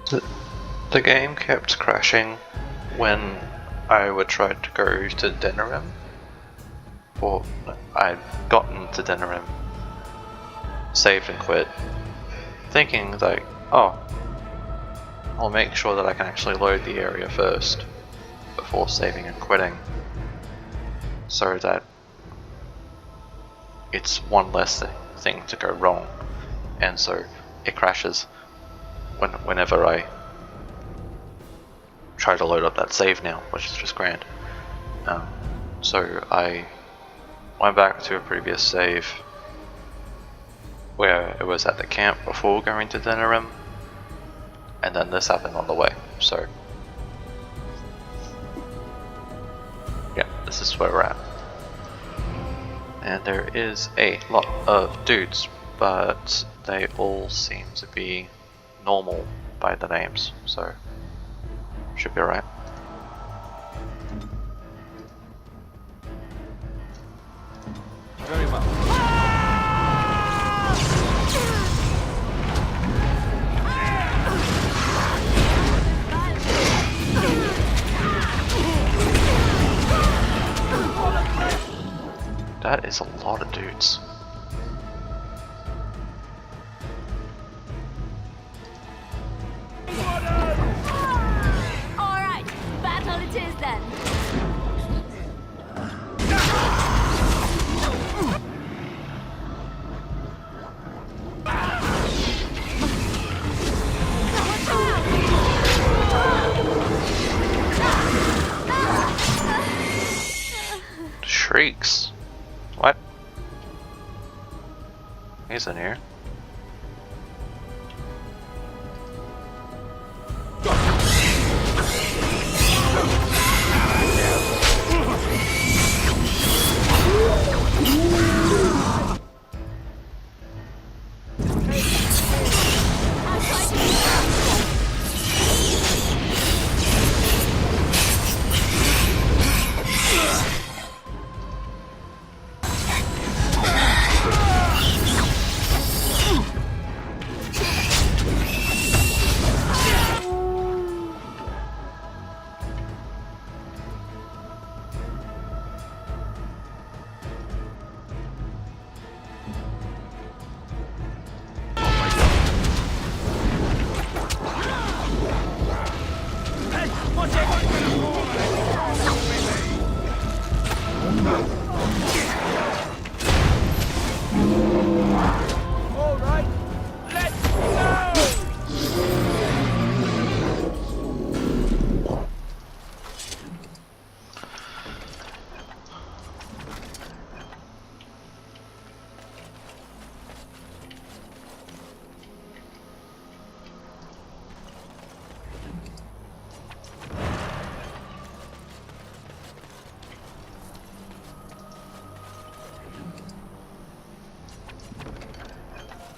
The game kept crashing when I would try to go to Denerim, or I'd gotten to Denerim, saved and quit, thinking like, oh, I'll make sure that I can actually load the area first before saving and quitting, so that it's one less thing to go wrong, and so it crashes whenever I try to load up that save now, which is just grand. So I went back to a previous save where it was at the camp before going to Denerim, and then this happened on the way, so yeah, this is where we're at. And there is a lot of dudes, but they all seem to be normal by the names, so should be alright. Very well. That is a lot of dudes. Alright, battle it is then. Shrieks. What? He's in here.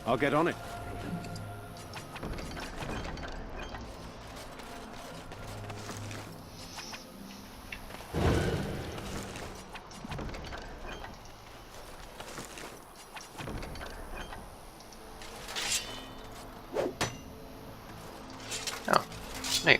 I'll get on it. Oh, neat.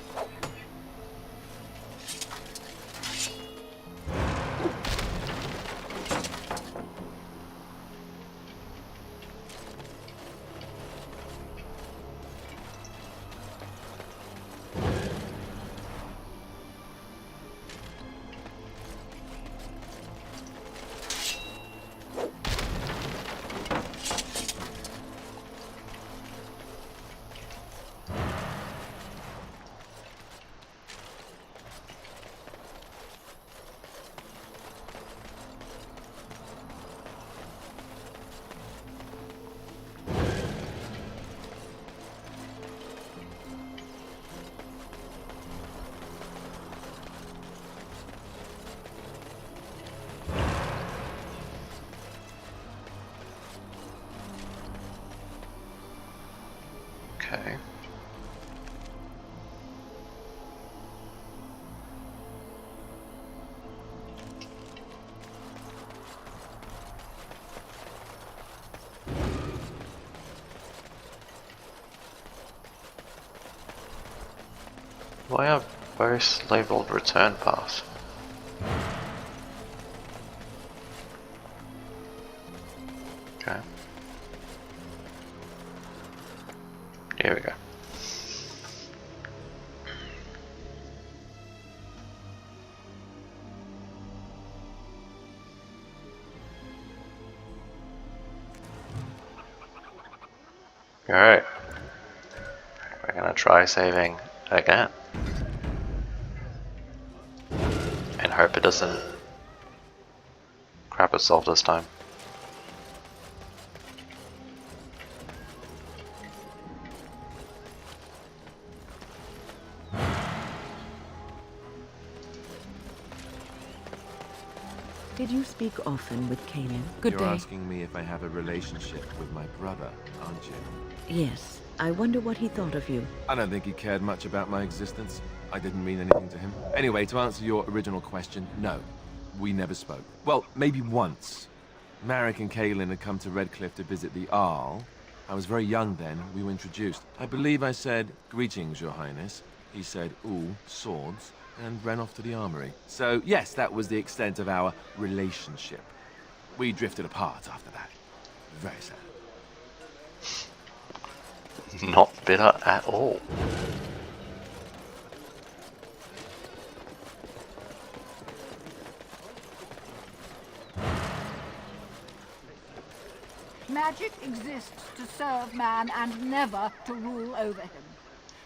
Okay. Why are both labeled return path? Okay. Here we go. Alright. We're gonna try saving again. And hope it doesn't crap itself this time. Did you speak often with Kaelin? Good You're day. asking me if I have a relationship with my brother, aren't you? Yes. I wonder what he thought of you. I don't think he cared much about my existence. I didn't mean anything to him. Anyway, to answer your original question, no. We never spoke. Well, maybe once. Marek and Kaelin had come to Redcliffe to visit the Arl. I was very young then. We were introduced. I believe I said, "Greetings, Your Highness." He said, "Ooh, swords," and ran off to the armory. So, yes, that was the extent of our relationship. We drifted apart after that. Very sad. Not bitter at all. Magic exists to serve man and never to rule over him.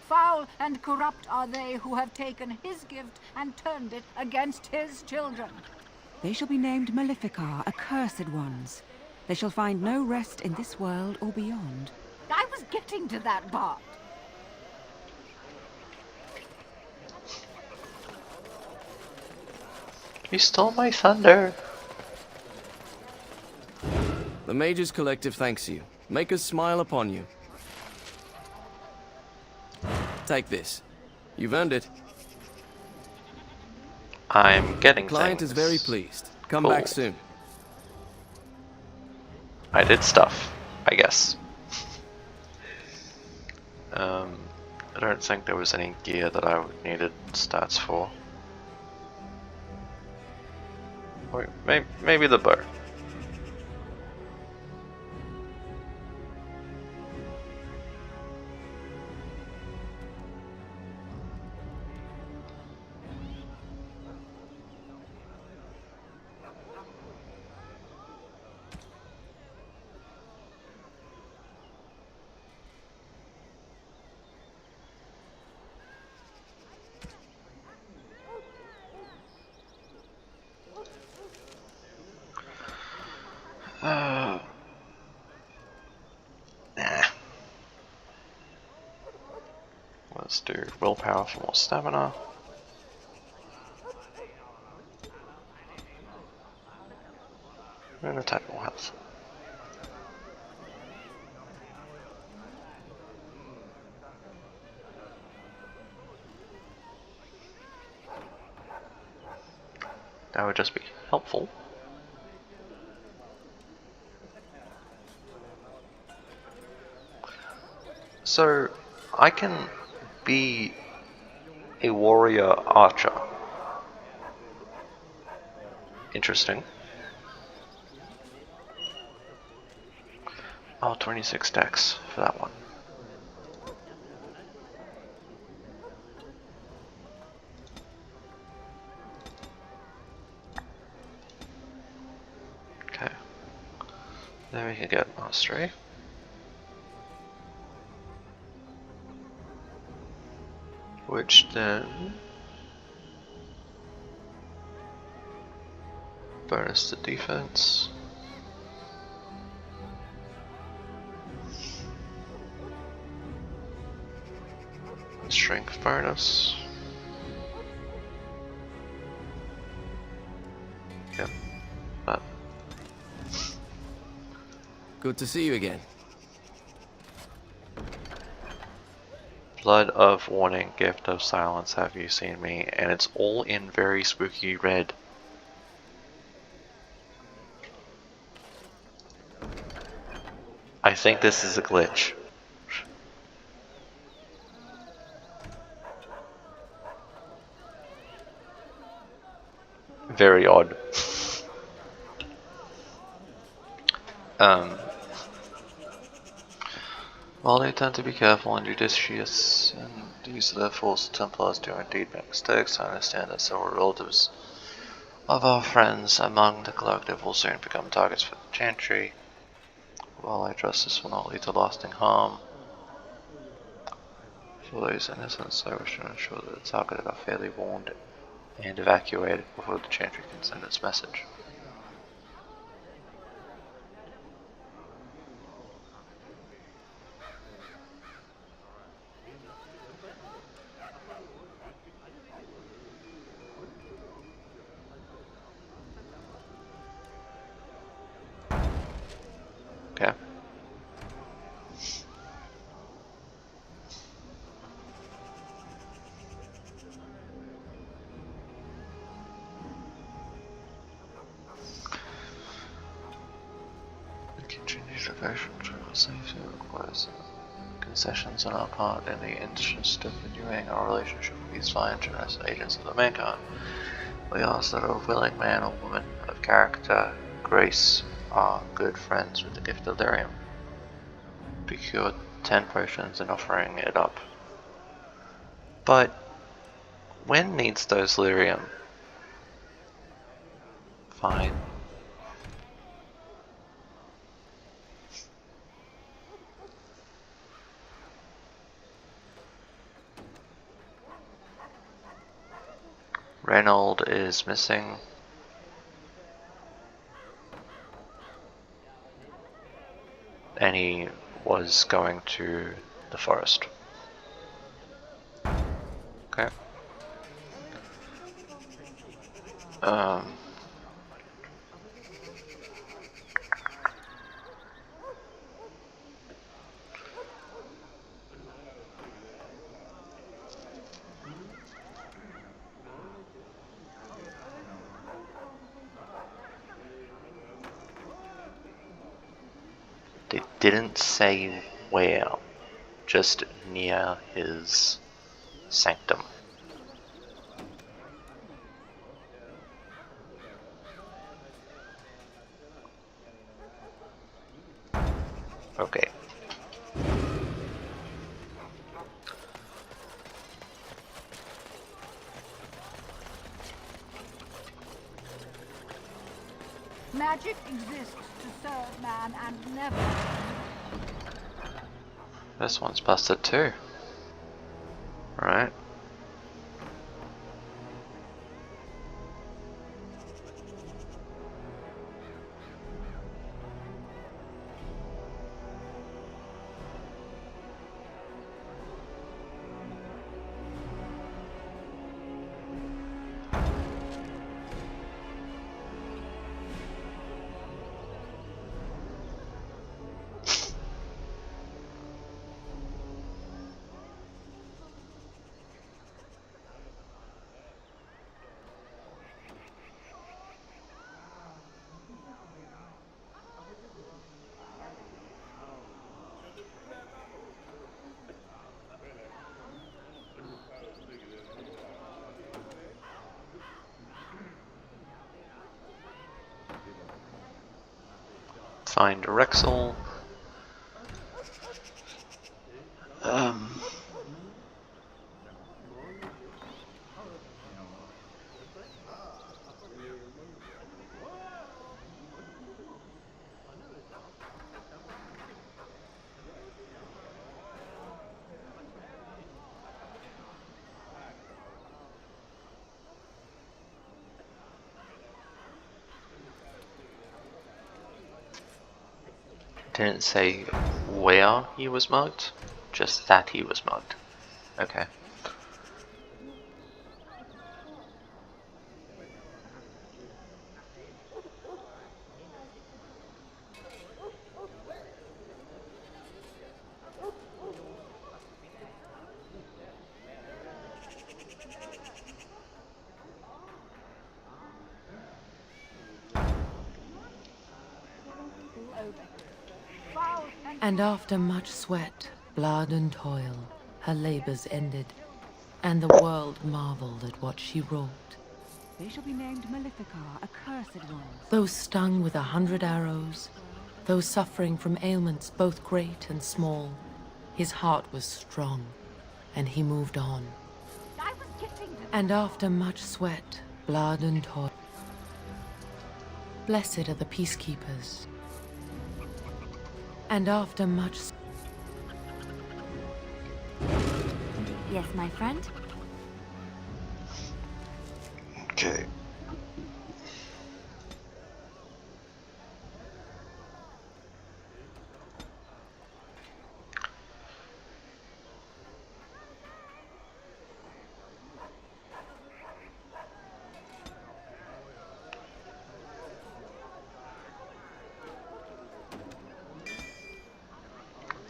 Foul and corrupt are they who have taken his gift and turned it against his children. They shall be named Maleficar, accursed ones. They shall find no rest in this world or beyond. I was getting to that part. You stole my thunder. The Mages Collective thanks you. Make us smile upon you. Take this. You've earned it. I'm getting Client things. is very pleased. Come Cool. back soon. I did stuff, I guess. I don't think there was any gear that I needed stats for. Or maybe the bow. Nah. Let's do willpower for more stamina. And attack more health. That would just be helpful. So, I can be a warrior archer. Interesting. Oh, 26 dex for that one. Okay. Then we can get mastery. Which then bonus to defense. Strength bonus. Yep. But Good to see you again. Blood of Warning, Gift of Silence, Have You Seen Me? And it's all in very spooky red. I think this is a glitch. very odd. While they tend to be careful and judicious and use their force, the Templars do indeed make mistakes. I understand that several relatives of our friends among the collective will soon become targets for the Chantry. While I trust this will not lead to lasting harm for those innocents, I wish to ensure that the targeted are fairly warned and evacuated before the Chantry can send its message. Okay. The continued devotion to our safety requires concessions on our part in the interest of renewing our relationship with these fine, generous agents of the mankind. We ask that a willing man or woman of character, grace, are good friends with the gift of lyrium. Procure 10 potions and offering it up. But when needs those lyrium? Fine. Reynold is missing. And he was going to the forest. Okay. They didn't say where, just near his sanctum. Okay. Magic exists to serve man and never. This one's busted too. Right. Find Rexel. Didn't say where he was mugged, just that he was mugged. Okay. And after much sweat, blood and toil, her labors ended, and the world marveled at what she wrought. They shall be named Maleficar, accursed ones. Those stung with 100 arrows, those suffering from ailments both great and small, his heart was strong, and he moved on. I was getting to And after much sweat, blood and toil, blessed are the peacekeepers. And after much... Yes, my friend? Okay.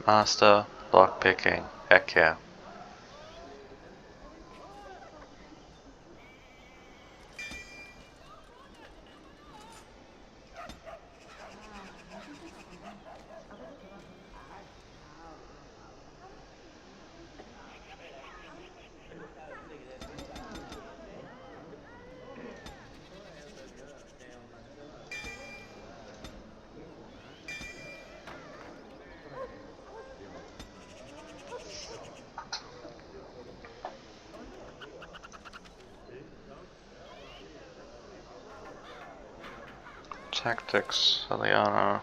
Master lockpicking. Heck yeah. Tactics, Eliana.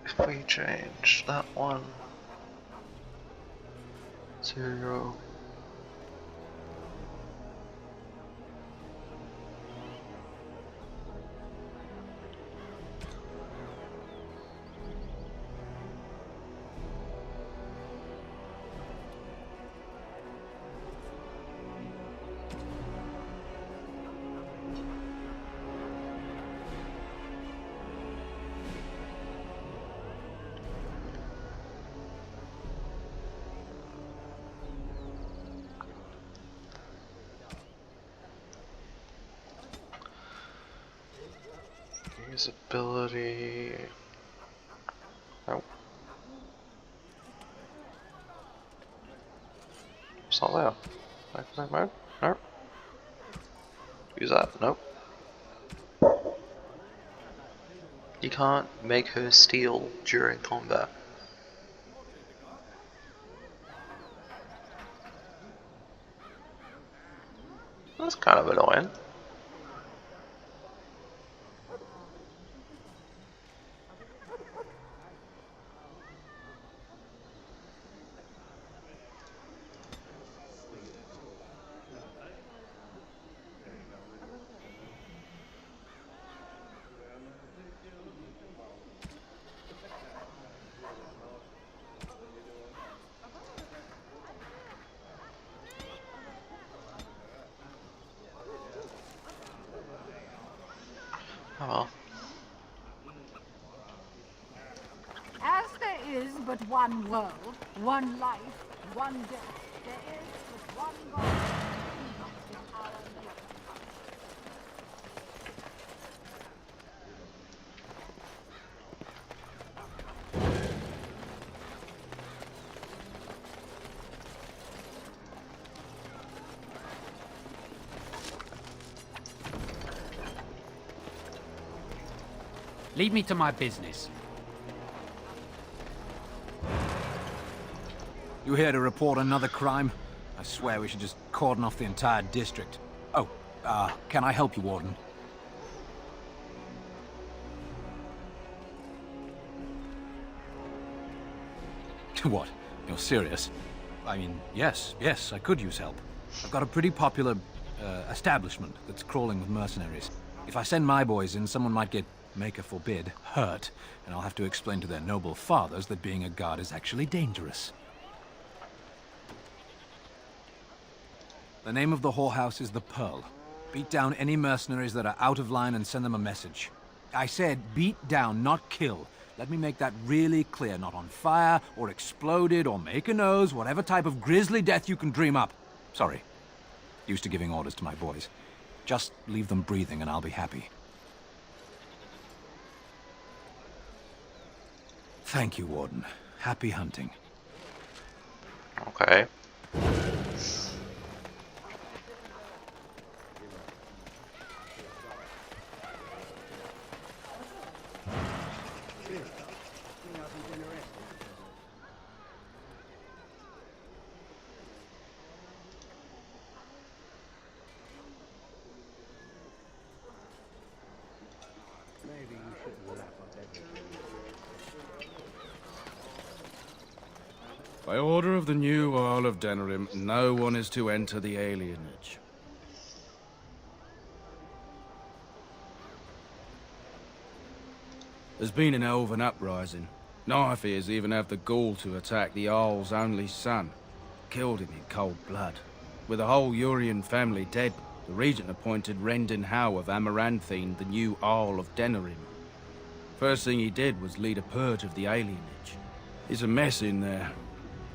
If we change that one to usability. Nope. It's not there. Backpack mode? Nope. Use that? Nope. You can't make her steal during combat. That's kind of annoying. Oh well. As there is but one world, one life, one death, there is but one God. In our name. Lead me to my business. You here to report another crime? I swear we should just cordon off the entire district. Oh, can I help you, Warden? What? You're serious? I mean, yes, I could use help. I've got a pretty popular, establishment that's crawling with mercenaries. If I send my boys in, someone might get, Maker forbid, hurt, and I'll have to explain to their noble fathers that being a guard is actually dangerous. The name of the whorehouse is the Pearl. Beat down any mercenaries that are out of line and send them a message. I said beat down, not kill. Let me make that really clear. Not on fire, or exploded, or make a nose, whatever type of grisly death you can dream up. Sorry. Used to giving orders to my boys. Just leave them breathing and I'll be happy. Thank you, Warden. Happy hunting. Okay. By order of the new Earl of Denerim, no one is to enter the alienage. There's been an elven uprising. Knifeears even have the gall to attack the Jarl's only son. Killed him in cold blood. With the whole Urian family dead, the regent appointed Rendon Howe of Amaranthine the new Jarl of Denerim. First thing he did was lead a purge of the alienage. It's a mess in there.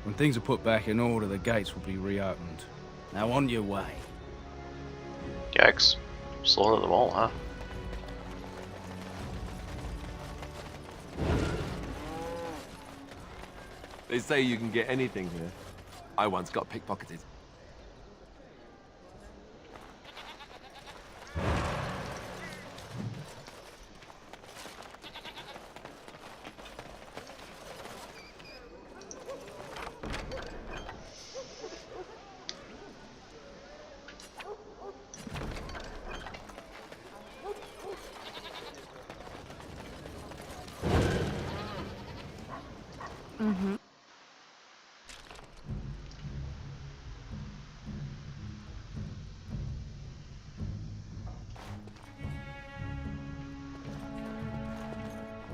When things are put back in order, the gates will be reopened. Now on your way. Yikes. Slaughter them all, huh? They say you can get anything here. I once got pickpocketed.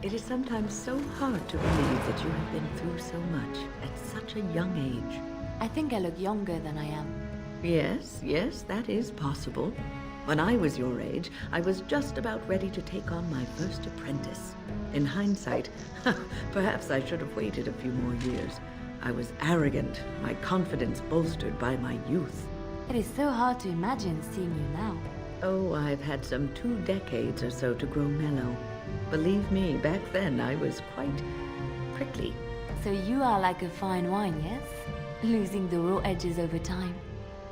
It is sometimes so hard to believe that you have been through so much at such a young age. I think I look younger than I am. Yes, yes, that is possible. When I was your age, I was just about ready to take on my first apprentice. In hindsight, perhaps I should have waited a few more years. I was arrogant, my confidence bolstered by my youth. It is so hard to imagine seeing you now. Oh, I've had some 2 decades or so to grow mellow. Believe me, back then I was quite prickly. So you are like a fine wine, yes? Losing the raw edges over time.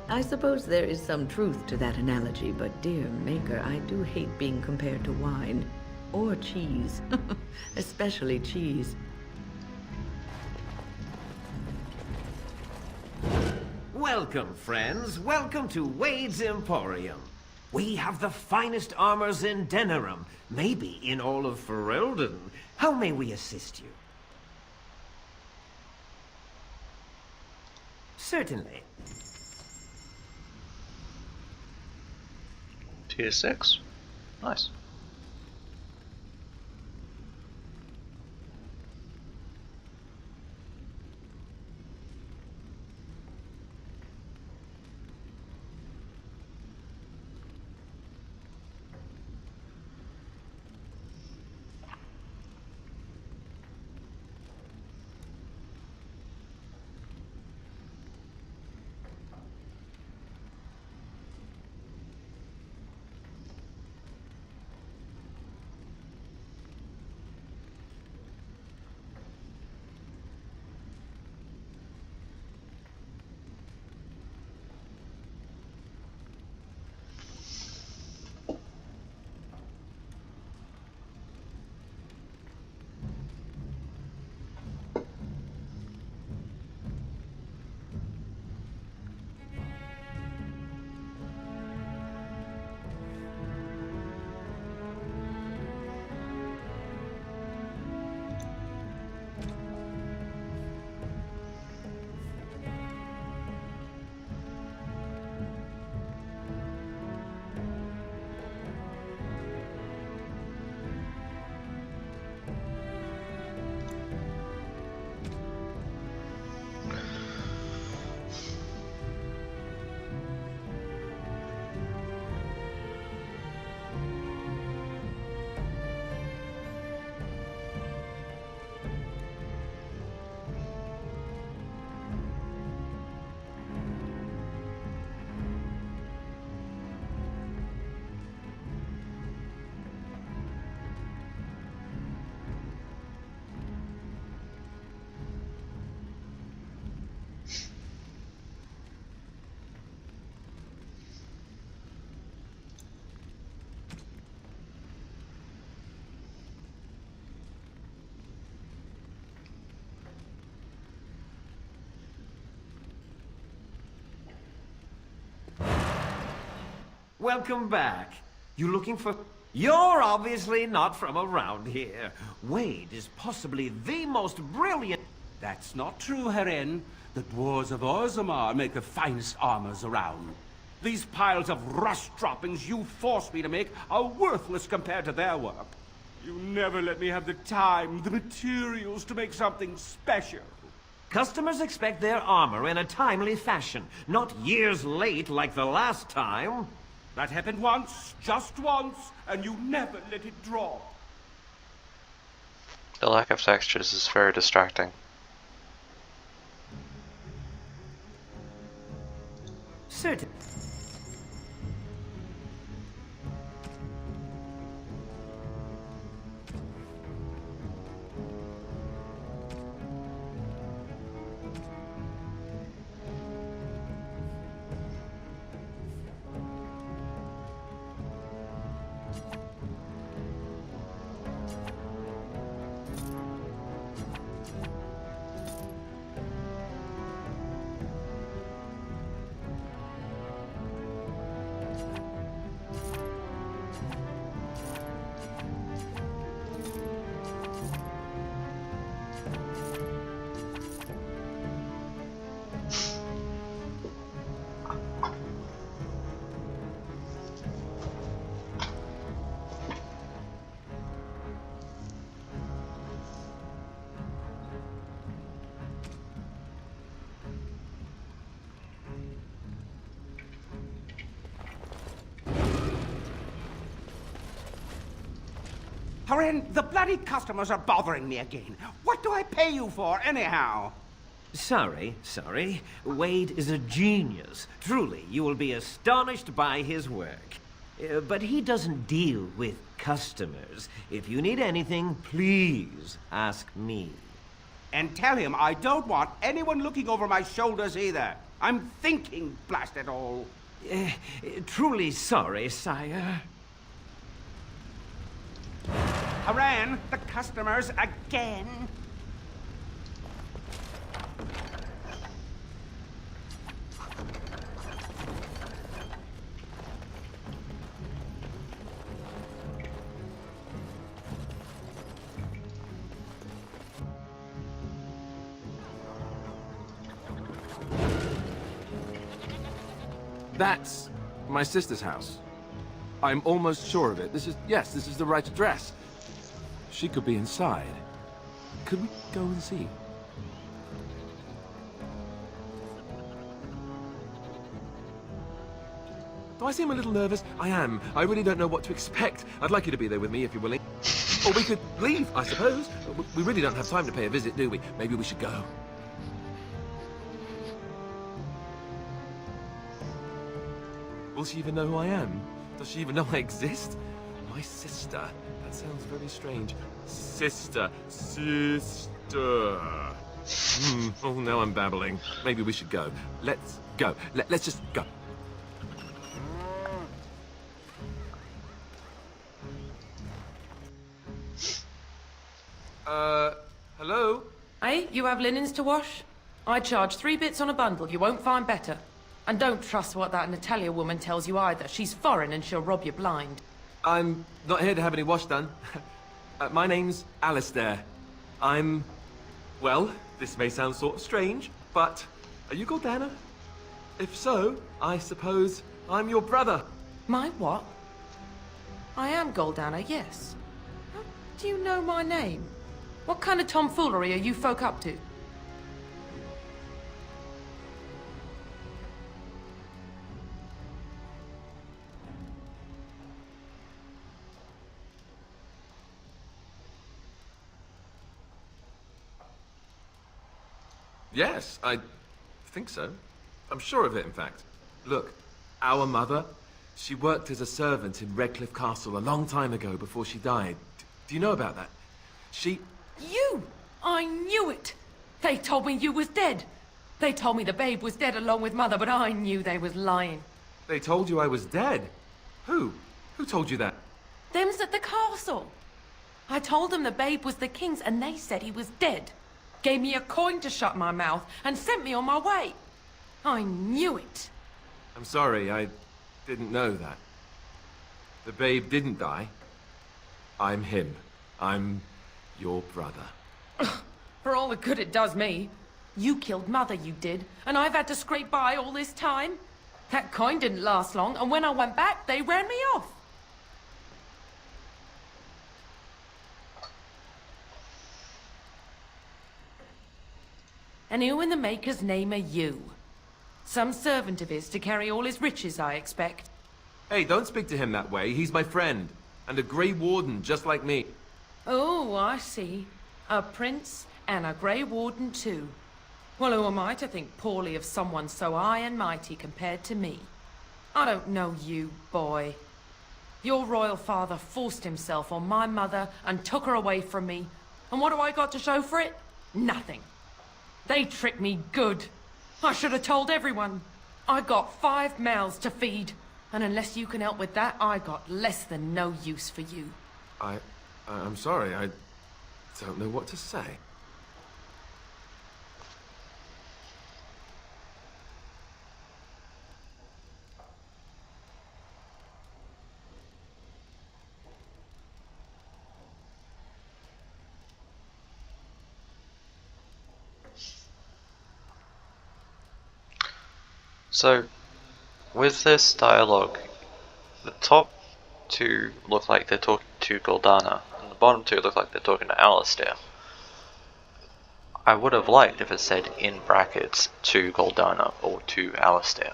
I suppose there is some truth to that analogy, but dear Maker, I do hate being compared to wine. Or cheese. Especially cheese. Welcome, friends. Welcome to Wade's Emporium. We have the finest armors in Denerim, maybe in all of Ferelden. How may we assist you? Certainly. Tier 6. Nice. welcome back. You looking for... You're obviously not from around here. Wade is possibly the most brilliant... That's not true, Heren. The dwarves of Orzammar make the finest armors around. These piles of rust droppings you forced me to make are worthless compared to their work. You never let me have the time, the materials to make something special. Customers expect their armor in a timely fashion, not years late like the last time. That happened once, just once, and you never let it drop. The lack of textures is very distracting. Certain. Heren, the bloody customers are bothering me again. What do I pay you for, anyhow? Sorry. Wade is a genius. Truly, you will be astonished by his work. But he doesn't deal with customers. If you need anything, please ask me. And tell him I don't want anyone looking over my shoulders either. I'm thinking, blast it all. Truly sorry, sire. Heren, the customers again. That's my sister's house. I'm almost sure of it. This is the right address. She could be inside. Could we go and see? Do I seem a little nervous? I am. I really don't know what to expect. I'd like you to be there with me if you're willing. Or we could leave, I suppose. We really don't have time to pay a visit, do we? Maybe we should go. Will she even know who I am? Does she even know I exist? My sister. That sounds very strange. Sister. Oh, now I'm babbling. Maybe we should go. Let's go. Let's just go. Hello? Hey, you have linens to wash? I charge 3 bits on a bundle. You won't find better. And don't trust what that Natalia woman tells you either. She's foreign and she'll rob you blind. I'm not here to have any wash done. My name's Alistair. Well, this may sound sort of strange, but are you Gordana? If so, I suppose I'm your brother. My what? I am Goldana, yes. How do you know my name? What kind of tomfoolery are you folk up to? Yes, I think so. I'm sure of it, in fact. Look, our mother, she worked as a servant in Redcliffe Castle a long time ago before she died. Do you know about that? You! I knew it! They told me you was dead. They told me the babe was dead along with mother, but I knew they was lying. They told you I was dead? Who? Who told you that? Them's at the castle. I told them the babe was the king's and they said he was dead. Gave me a coin to shut my mouth and sent me on my way. I knew it. I'm sorry, I didn't know that. The babe didn't die. I'm him. I'm your brother. For all the good it does me. You killed Mother, you did, and I've had to scrape by all this time. That coin didn't last long, and when I went back, they ran me off. And who in the Maker's name are you? Some servant of his to carry all his riches, I expect. Hey, don't speak to him that way. He's my friend. And a Grey Warden, just like me. Oh, I see. A prince and a Grey Warden too. Well, who am I to think poorly of someone so high and mighty compared to me? I don't know you, boy. Your royal father forced himself on my mother and took her away from me. And what do I got to show for it? Nothing. They tricked me good. I should have told everyone. I got 5 mouths to feed. And unless you can help with that, I got less than no use for you. I'm sorry. I don't know what to say. So, with this dialogue, the top 2 look like they're talking to Goldana, and the bottom 2 look like they're talking to Alistair. I would have liked if it said in brackets to Goldana or to Alistair.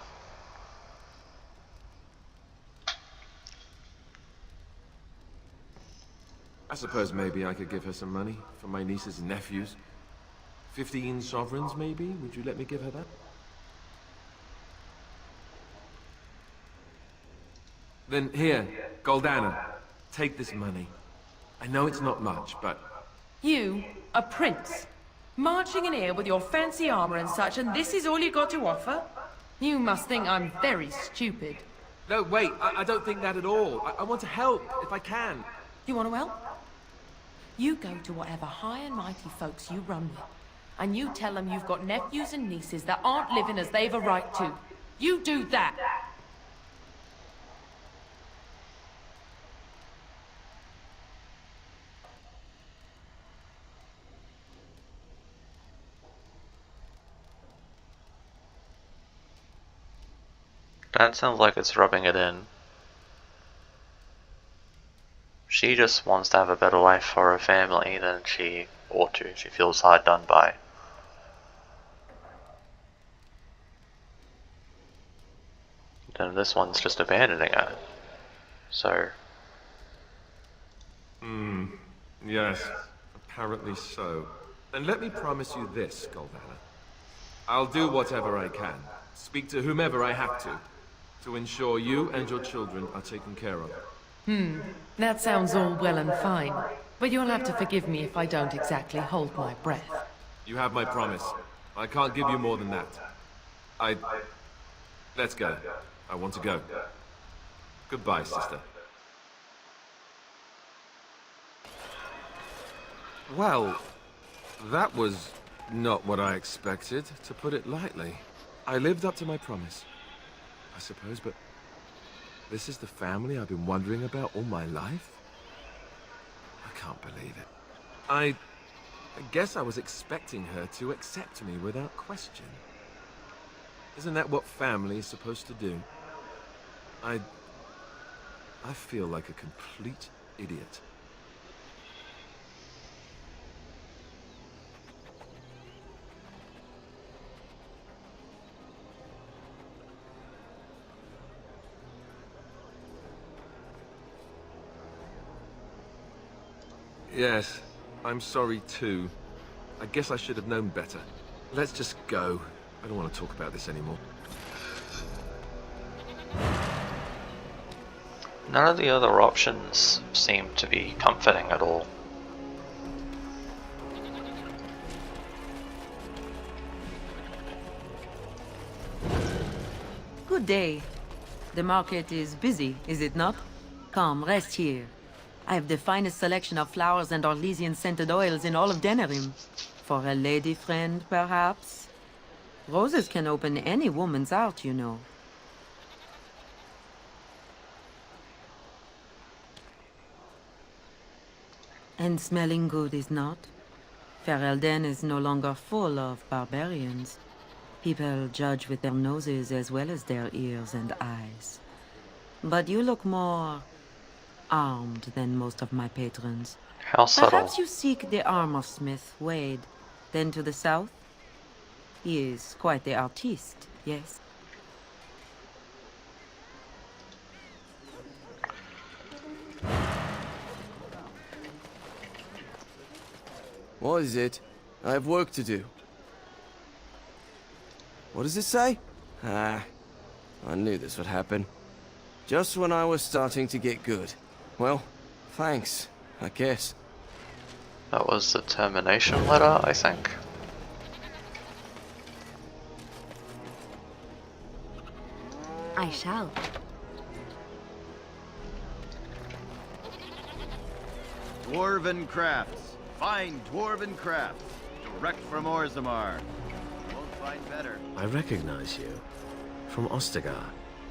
I suppose maybe I could give her some money for my nieces and nephews. 15 sovereigns, maybe? Would you let me give her that? Then here, Goldana, take this money. I know it's not much, but... You, a prince, marching in here with your fancy armor and such, and this is all you got to offer? You must think I'm very stupid. No, wait, I don't think that at all. I want to help, if I can. You want to help? You go to whatever high and mighty folks you run with, and you tell them you've got nephews and nieces that aren't living as they've a right to. You do that! That sounds like it's rubbing it in. She just wants to have a better life for her family than she ought to. She feels hard done by. Then this one's just abandoning her. So... Yes, apparently so. And let me promise you this, Goldana. I'll do whatever I can. Speak to whomever I have to ensure you and your children are taken care of. That sounds all well and fine, but you'll have to forgive me if I don't exactly hold my breath. You have my promise. I can't give you more than that. Let's go. I want to go. Goodbye, sister. Well, that was not what I expected, to put it lightly. I lived up to my promise, I suppose, but this is the family I've been wondering about all my life? I can't believe it. I guess I was expecting her to accept me without question. Isn't that what family is supposed to do? I feel like a complete idiot. Yes, I'm sorry too. I guess I should have known better. Let's just go. I don't want to talk about this anymore. None of the other options seem to be comforting at all. Good day. The market is busy, is it not? Come, rest here. I have the finest selection of flowers and Orlesian-scented oils in all of Denerim. For a lady friend, perhaps? Roses can open any woman's heart, you know. And smelling good is not. Ferelden is no longer full of barbarians. People judge with their noses as well as their ears and eyes. But you look more armed than most of my patrons. How subtle. Perhaps you seek the armor smith, Wade. Then to the south? He is quite the artiste, yes? What is it? I have work to do. What does it say? Ah, I knew this would happen. Just when I was starting to get good. Well, thanks, I guess. That was the termination letter, I think. I shall. Dwarven crafts. Fine dwarven crafts. Direct from Orzammar. Won't find better. I recognize you. From Ostagar.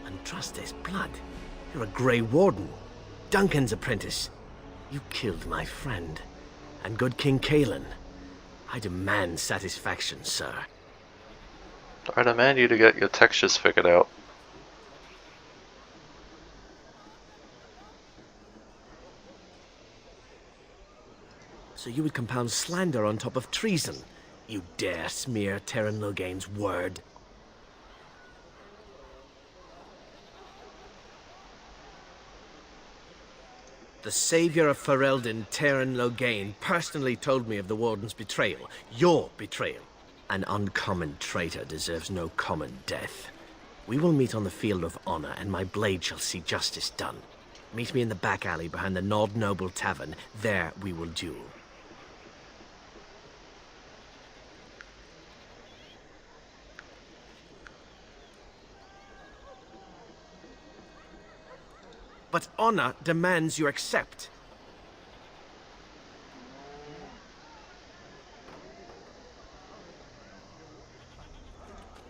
And trust his blood. You're a Grey Warden. Duncan's apprentice. You killed my friend. And good King Cailan. I demand satisfaction, sir. I demand you to get your textures figured out. So you would compound slander on top of treason? You dare smear Terran Loghain's word? The savior of Ferelden, Terran Loghain, personally told me of the Warden's betrayal. Your betrayal. An uncommon traitor deserves no common death. We will meet on the field of honor, and my blade shall see justice done. Meet me in the back alley behind the Nod Noble Tavern. There we will duel. But honor demands you accept.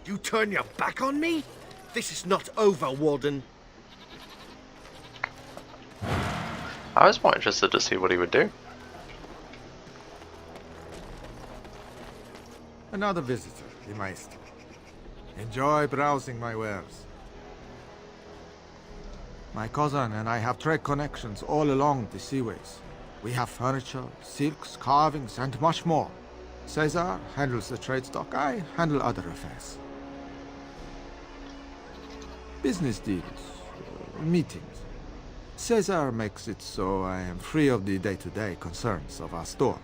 You turn your back on me? This is not over, Warden. I was more interested to see what he would do. Another visitor, the Maester. Enjoy browsing my wares. My cousin and I have trade connections all along the seaways. We have furniture, silks, carvings, and much more. Caesar handles the trade stock, I handle other affairs. Business deals, meetings. Caesar makes it so I am free of the day-to-day concerns of our store.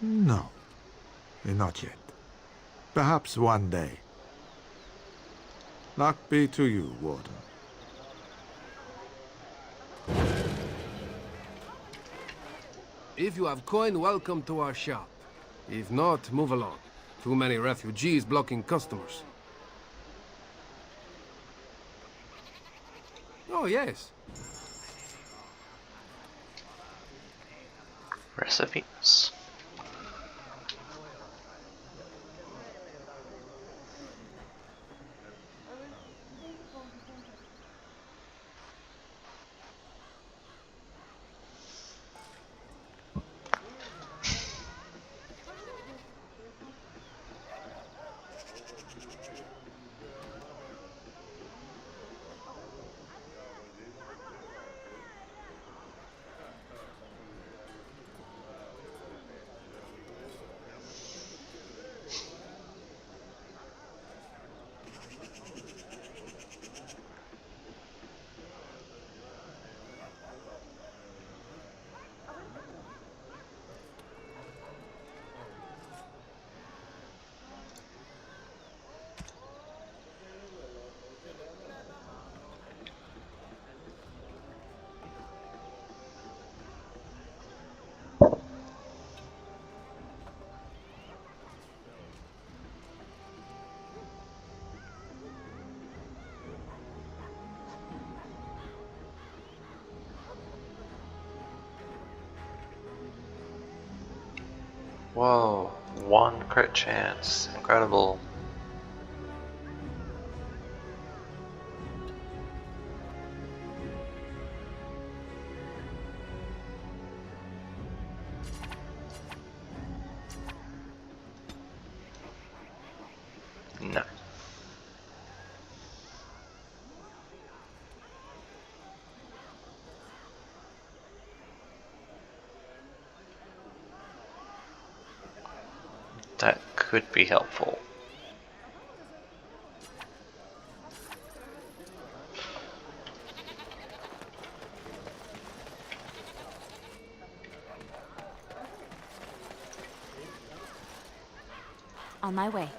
No. Not yet. Perhaps one day. Luck be to you, Warden. If you have coin, welcome to our shop. If not, move along. Too many refugees blocking customers. Oh, yes. Recipes. Whoa, one crit chance. Incredible. No. That could be helpful. On my way.